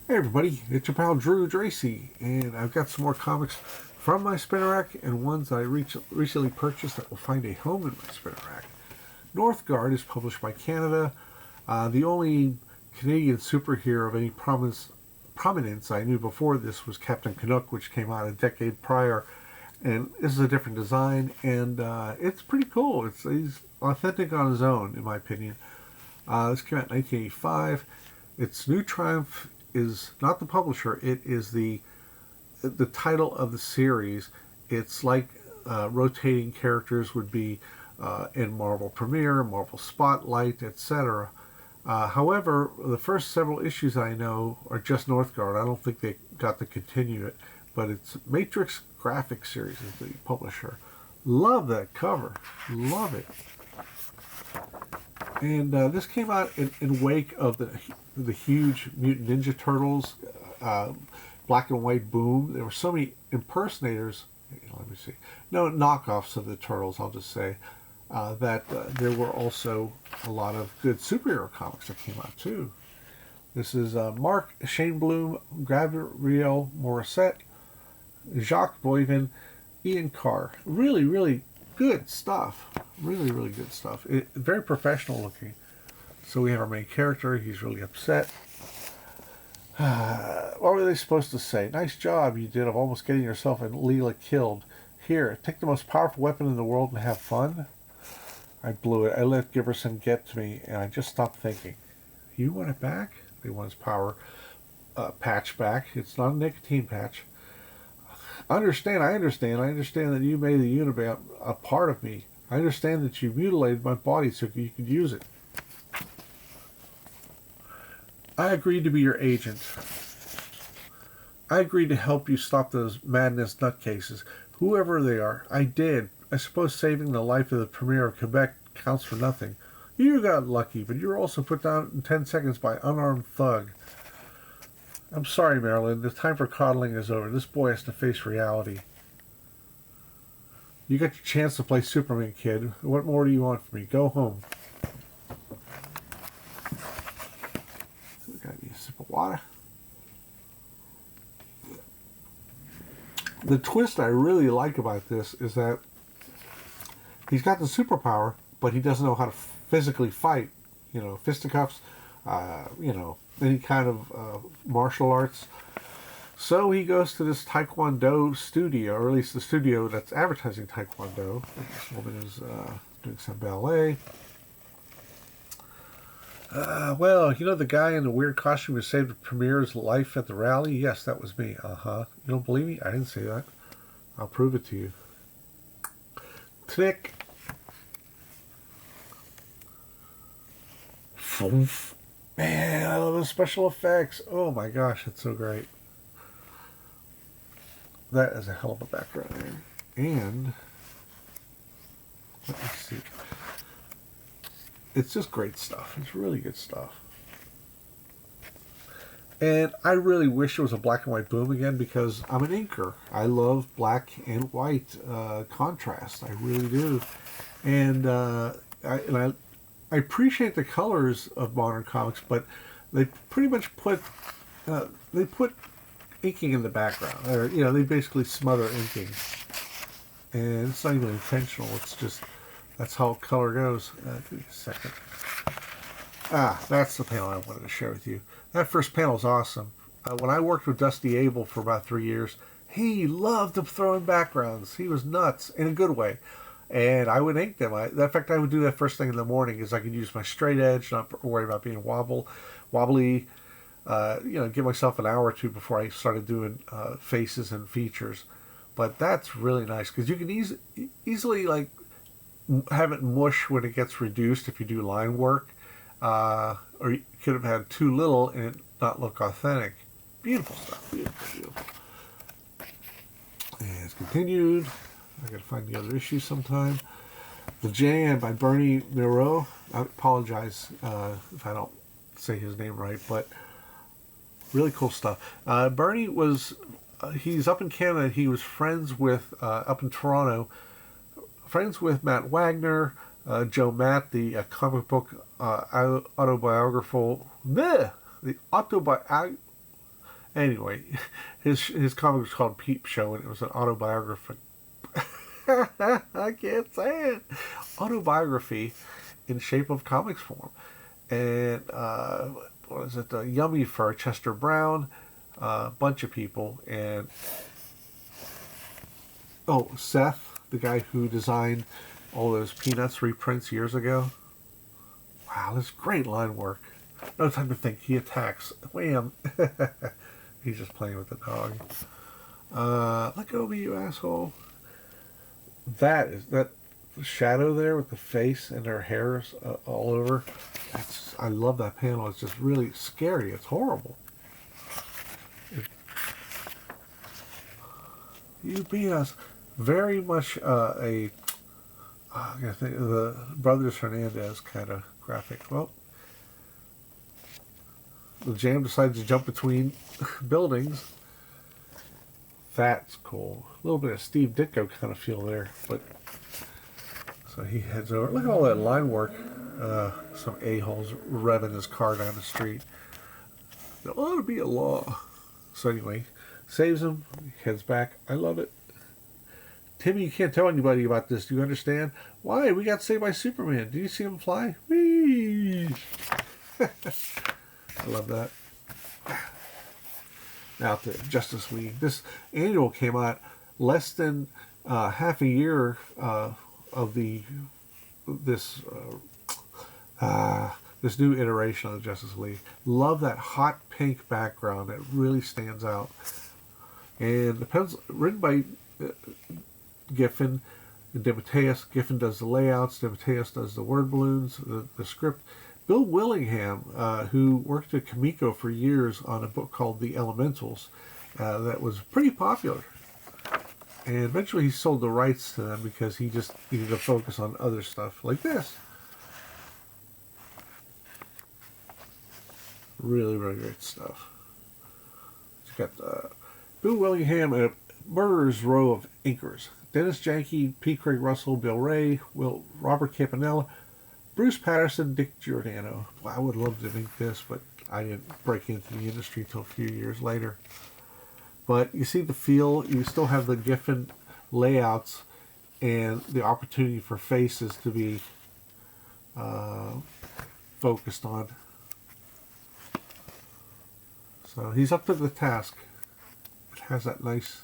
Hey everybody, it's your pal Drew Dracy, and I've got some more comics from my spinner rack and ones I recently purchased that will find a home in my spinner rack. Northgard is published by Canada. The only Canadian superhero of any prominence I knew before this was Captain Canuck, which came out a decade prior, and this is a different design, and it's pretty cool. He's authentic on his own, in my opinion. This came out in 1985. Its New Triumph is not the publisher, it is the title of the series. It's like rotating characters would be in Marvel Premiere, Marvel Spotlight, etc. However, the first several issues I know are just Northgard. I don't think they got to continue it, but it's Matrix Graphic Series is the publisher. Love that cover. Love it. And this came out in wake of the huge Mutant Ninja Turtles black and white boom. There were so many impersonators, let me see, no, knockoffs of the Turtles, I'll just say, that there were also a lot of good superhero comics that came out too. This is Mark Shaneblum, Gabriel Morissette, Jacques Boyven, Ian Carr. Really, really good stuff. Really, really good stuff. Very professional looking. So we have our main character. He's really upset. What were they supposed to say? Nice job you did of almost getting yourself and Leela killed. Here, take the most powerful weapon in the world and have fun. I blew it. I let Giberson get to me, and I just stopped thinking. You want it back? They want his power patch back. It's not a nicotine patch. I understand that you made the Uniband a part of me. I understand that you mutilated my body so you could use it. I agreed to be your agent. I agreed to help you stop those madness nutcases, whoever they are. I did. I suppose saving the life of the Premier of Quebec counts for nothing. You got lucky, but you were also put down in 10 seconds by an unarmed thug. I'm sorry, Marilyn. The time for coddling is over. This boy has to face reality. You got your chance to play Superman, kid. What more do you want from me? Go home. Got a sip of water. The twist I really like about this is that he's got the superpower, but he doesn't know how to physically fight. You know, fisticuffs, any kind of martial arts. So he goes to this Taekwondo studio, or at least the studio that's advertising Taekwondo. This woman is doing some ballet. Well, you know the guy in the weird costume who saved the Premier's life at the rally? Yes, that was me. Uh-huh. You don't believe me? I didn't say that. I'll prove it to you. Click. Man, I love the special effects. Oh my gosh, it's so great. That is a hell of a background. And let me see. It's just great stuff. It's really good stuff. And I really wish it was a black and white boom again because I'm an inker. I love black and white contrast. I really do. And I appreciate the colors of modern comics, but they pretty much put inking in the background. Or, they basically smother inking. And it's not even intentional. It's just, that's how color goes. Give me a second. That's the panel I wanted to share with you. That first panel is awesome. When I worked with Dusty Abel for about 3 years, he loved to throw in backgrounds. He was nuts in a good way. And I would ink them. In fact, I would do that first thing in the morning because I could use my straight edge, not worry about being wobbly. Give myself an hour or two before I started doing faces and features. But that's really nice because you can easily like have it mush when it gets reduced if you do line work. Or you could have had too little and it not look authentic. Beautiful stuff. Beautiful, beautiful. And it's continued. I gotta find the other issue sometime. The Jam by Bernie Miro. I apologize if I don't say his name right, but really cool stuff. Bernie was, he's up in Canada. He was friends with, up in Toronto, friends with Matt Wagner, Joe Matt, the comic book autobiographical, Anyway, his comic was called Peep Show, and it was an autobiography. I can't say it. Autobiography in shape of comics form. And what is it? Yummy for Chester Brown, a bunch of people, and Seth, the guy who designed all those Peanuts reprints years ago. Wow, this great line work. No time to think. He attacks. Wham! He's just playing with the dog. Let go of me, you asshole. That shadow there with the face and her hairs all over. I love that panel. It's just really scary. It's horrible. You beat us. Very much I think the Brothers Hernandez kind of graphic. Well, the Jam decides to jump between buildings. That's cool. A little bit of Steve Ditko kind of feel there, but so he heads over. Look at all that line work. Some a-holes revving his car down the street. There ought to be a law. So anyway, saves him. Heads back. I love it. Timmy, you can't tell anybody about this. Do you understand? Why? We got saved by Superman. Did you see him fly? Whee! I love that. Now to Justice League. This annual came out less than half a year of this new iteration of the Justice League. Love that hot pink background. That really stands out. And the pencil written by Giffen and DeMatteis. Giffen does the layouts. DeMatteis does the word balloons, the script. Bill Willingham, who worked at Comico for years on a book called The Elementals, that was pretty popular. And eventually he sold the rights to them because he just needed to focus on other stuff like this. Really, really great stuff. It's got Bill Willingham and a murderer's row of inkers. Dennis Janke, P. Craig Russell, Bill Ray, Robert Campanella, Bruce Patterson, Dick Giordano. Well, I would love to ink this, but I didn't break into the industry until a few years later. But you see the feel. You still have the Giffen layouts and the opportunity for faces to be focused on. So he's up to the task. It has that nice...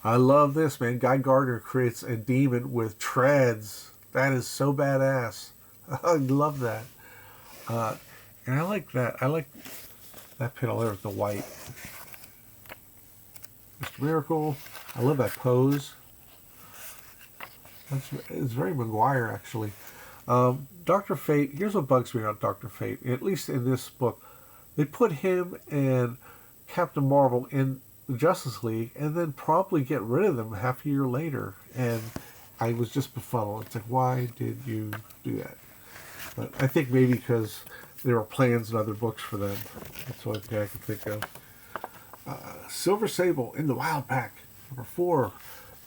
I love this, man. Guy Gardner creates a demon with treads. That is so badass. I love that. And I like that. I like that panel there with the white. Mr. Miracle. I love that pose. It's very Maguire, actually. Dr. Fate. Here's what bugs me about Dr. Fate. At least in this book. They put him and Captain Marvel in the Justice League and then promptly get rid of them half a year later, and I was just befuddled. It's like, why did you do that? But I think maybe because there were plans in other books for them. That's the only thing I can think of. Silver Sable in the Wild Pack, number 4.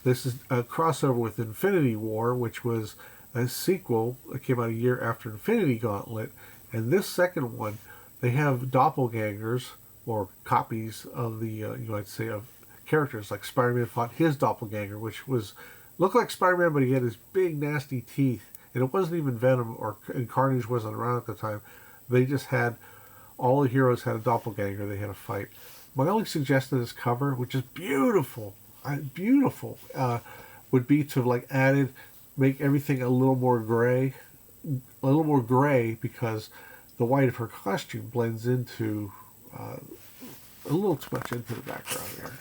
This is a crossover with Infinity War, which was a sequel that came out a year after Infinity Gauntlet. And this second one, they have doppelgangers, or copies of the, you might say, of characters. Like Spider-Man fought his doppelganger, which looked like Spider-Man, but he had his big, nasty teeth. And it wasn't even Venom, and Carnage wasn't around at the time. They just had, all the heroes had a doppelganger they had to fight. My only suggestion to this cover, which is beautiful, would be to make everything a little more gray, because the white of her costume blends into a little too much into the background here.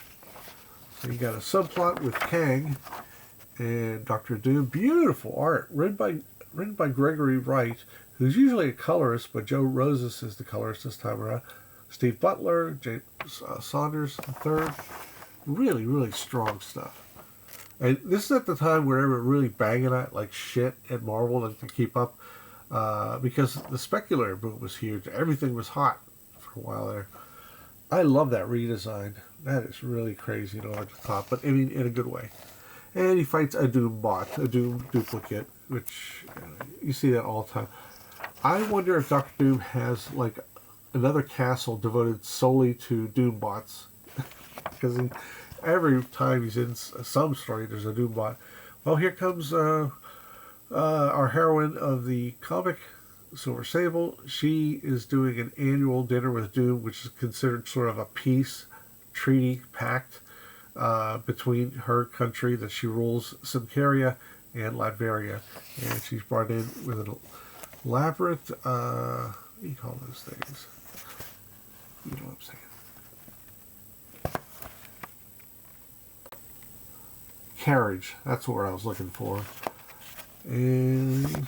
So you got a subplot with Kang and Dr. Doom. Beautiful art, written by Gregory Wright, who's usually a colorist, but Joe Rosas is the colorist this time around. Steve Butler, James Saunders III. Really, really strong stuff. And this is at the time where they were really banging at like shit at Marvel to keep up, because the speculator boom was huge. Everything was hot for a while there. I love that redesign. That is really crazy and over the top, but I mean in a good way. And he fights a Doom bot, a Doom duplicate, which you see that all the time. I wonder if Doctor Doom has like another castle devoted solely to Doombots, because every time he's in some story, there's a Doombot. Well, here comes our heroine of the comic, Silver Sable. She is doing an annual dinner with Doom, which is considered sort of a peace treaty pact between her country that she rules, Symkaria, and Latveria. And she's brought in with an elaborate, what do you call those things? You know what I'm saying. Carriage. That's what I was looking for. And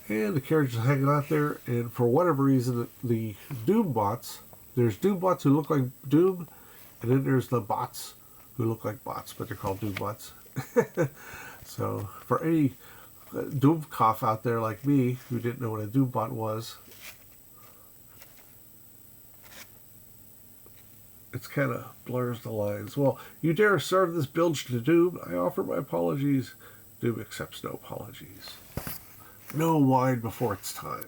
the carriage is hanging out there, and for whatever reason, the Doombots, there's Doombots who look like Doom, and then there's the bots who look like bots, but they're called Doombots. So, for any Doomcoff out there like me, who didn't know what a Doombot was, it's kind of blurs the lines. Well, you dare serve this bilge to Doom? I offer my apologies. Doom accepts no apologies. No wine before it's time.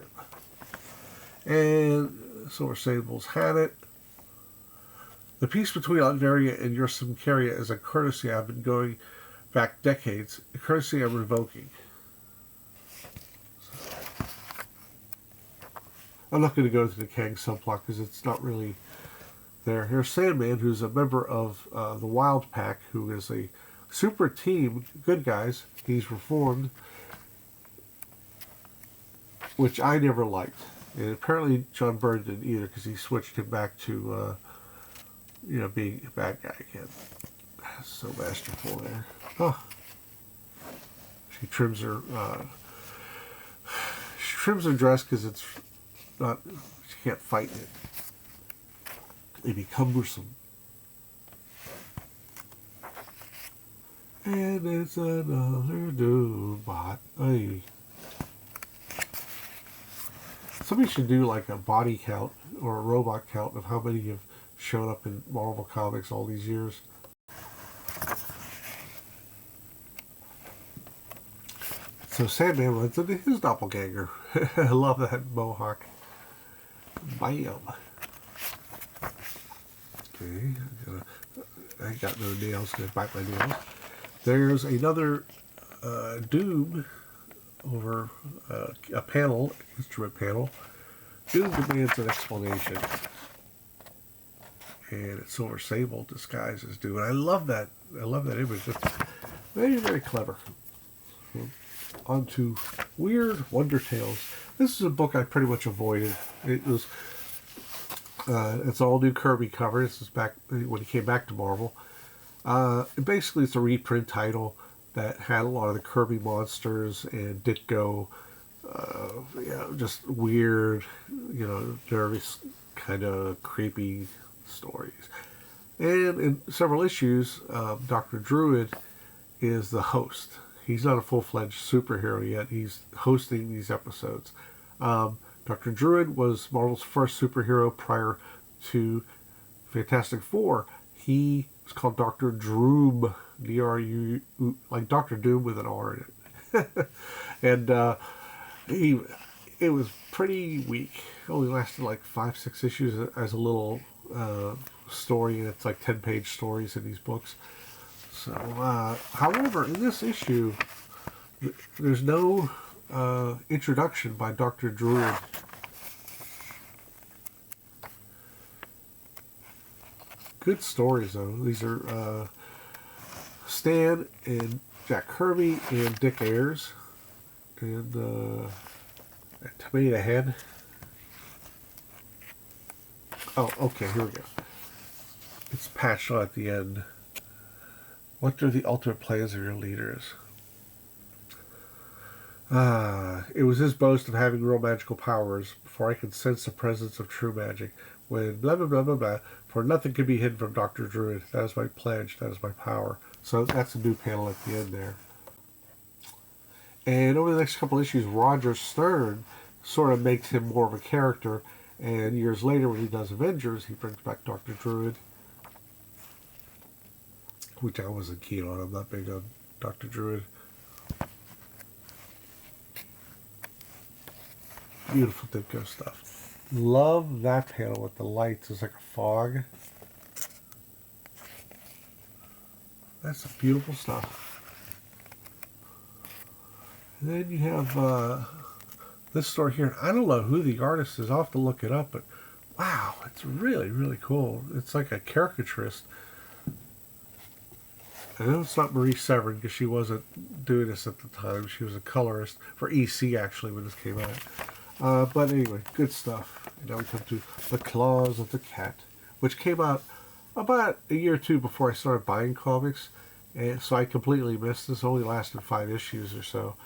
And Silver Sable's had it. The peace between Latveria and your Symkaria is a courtesy I've been going back decades. A courtesy I'm revoking. I'm not going to go to the Kang subplot because it's not really there. Here's Sandman, who's a member of the Wild Pack, who is a super team, good guys. He's reformed, which I never liked. And apparently John Byrne didn't either, because he switched him back to, being a bad guy again. So masterful there. Huh. She trims her dress because it's not, she can't fight it. It'd be cumbersome. And it's another Doombot. Ay. Somebody should do like a body count or a robot count of how many have shown up in Marvel Comics all these years. So Sandman runs into his doppelganger. I love that mohawk. Bam. Okay, I got no nails to bite my nails. There's another Doom over a panel, instrument panel. Doom demands an explanation. And it's Silver Sable disguised as Doom. And I love that. I love that image. It's very, very clever. On to Weird Wonder Tales. This is a book I pretty much avoided. It was it's all new Kirby cover. This is back when he came back to Marvel. Basically, it's a reprint title that had a lot of the Kirby monsters and Ditko, just weird, nervous, kind of creepy stories. And in several issues, Dr. Druid is the host. He's not a full-fledged superhero yet. He's hosting these episodes. Dr. Druid was Marvel's first superhero prior to Fantastic Four. He was called Dr. Droom, D-R-U, like Dr. Doom with an R in it. And it was pretty weak. It only lasted like 5-6 issues as a little story, and it's like 10-page stories in these books. So, however, in this issue, there's no introduction by Dr. Druid. Good stories, though. These are Stan and Jack Kirby and Dick Ayers and Tomato Head. Oh, okay, here we go. It's patched on at the end. What are the ultimate plans of your leaders? It was his boast of having real magical powers before I could sense the presence of true magic. When blah, blah, blah, blah, blah, for nothing can be hidden from Dr. Druid. That is my pledge. That is my power. So that's a new panel at the end there. And over the next couple issues, Roger Stern sort of makes him more of a character. And years later, when he does Avengers, he brings back Dr. Druid. which I wasn't keen on. I'm not big on Dr. Druid. Beautiful Ditko stuff. Love that panel with the lights. It's like a fog. That's some beautiful stuff. And then you have this story here. I don't know who the artist is. I'll have to look it up, but wow, it's really, really cool. It's like a caricaturist. I know it's not Marie Severin because she wasn't doing this at the time. She was a colorist for EC actually when this came out. But anyway, good stuff. And now we come to The Claws of the Cat, which came out about a year or two before I started buying comics. And so I completely missed this. It only lasted 5 issues or so.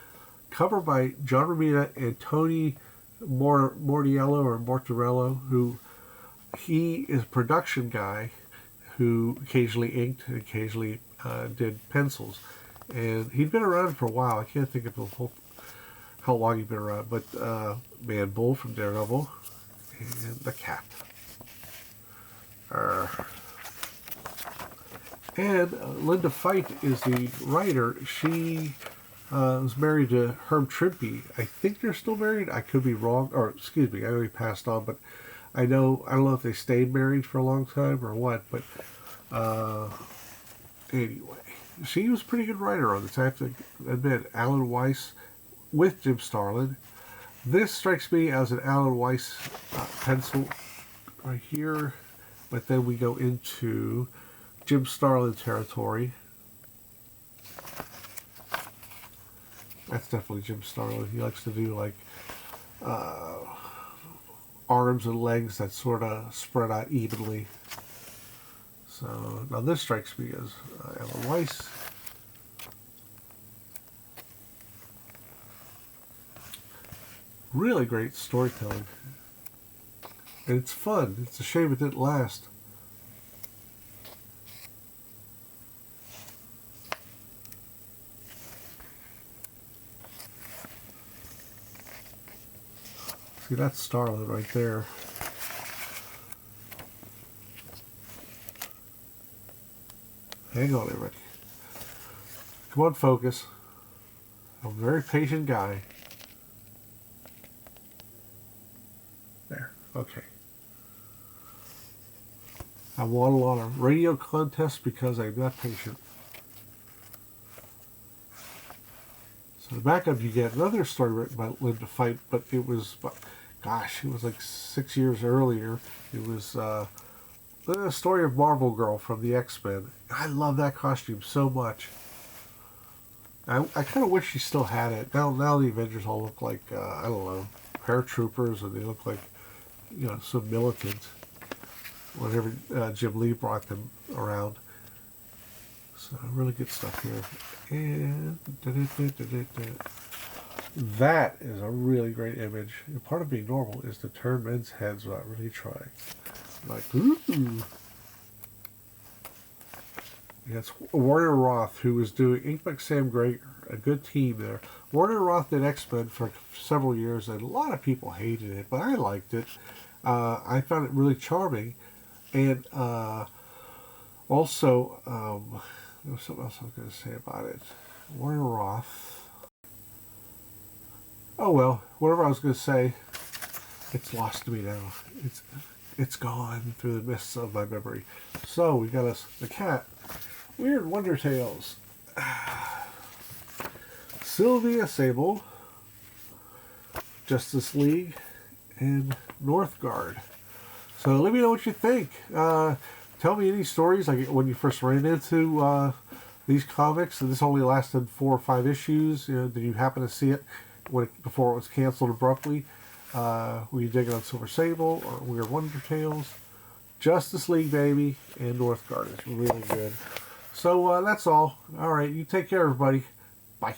Cover by John Romita and Tony Mortorello, who he is a production guy who occasionally inked and occasionally did pencils. And he'd been around for a while. I can't think of how long he'd been around, but Man Bull from Daredevil and the Cat. And Linda Fite is the writer. She was married to Herb Trimpe. I think they're still married. I could be wrong, or excuse me, I know he passed on, but I don't know if they stayed married for a long time or what. But anyway, she was a pretty good writer on this. I have to admit, Alan Weiss with Jim Starlin. This strikes me as an Alan Weiss pencil right here, but then we go into Jim Starlin territory. That's definitely Jim Starlin. He likes to do like arms and legs that sort of spread out evenly. So now this strikes me as Alan Weiss. Really great storytelling. And it's fun. It's a shame it didn't last. See, that's Starlin right there. Hang on, everybody. Come on, focus. I'm a very patient guy. There. Okay. I won a lot of radio contests because I'm not patient. So the backup, you get another story written by Linda Fite, but it was, gosh, it was like 6 years earlier. It was the story of Marvel Girl from the X-Men. I love that costume so much. I kind of wish she still had it. Now the Avengers all look like, I don't know, paratroopers, and they look like, you know, so militant whenever Jim Lee brought them around. So really good stuff here. And that is a really great image. And part of being normal is to turn men's heads without really trying. Like, ooh. Yeah, it's Warner Roth who was doing Ink by Sam Gray, a good team there. Warner Roth did X-Men for several years, and a lot of people hated it, but I liked it. I found it really charming. And also, there was something else I was going to say about it. Warner Roth. Oh well, whatever I was going to say, it's lost to me now. It's gone through the mists of my memory. So we got us the Cat, Weird Wonder Tales, Sylvia Sable, Justice League, and Northgard. So let me know what you think. Tell me any stories like when you first ran into these comics. And this only lasted 4 or 5 issues. You know, did you happen to see it before it was canceled abruptly? Were you digging on Silver Sable or Weird Wonder Tales? Justice League, baby, and Northgard is really good. So that's all. All right, you take care, everybody. Bye.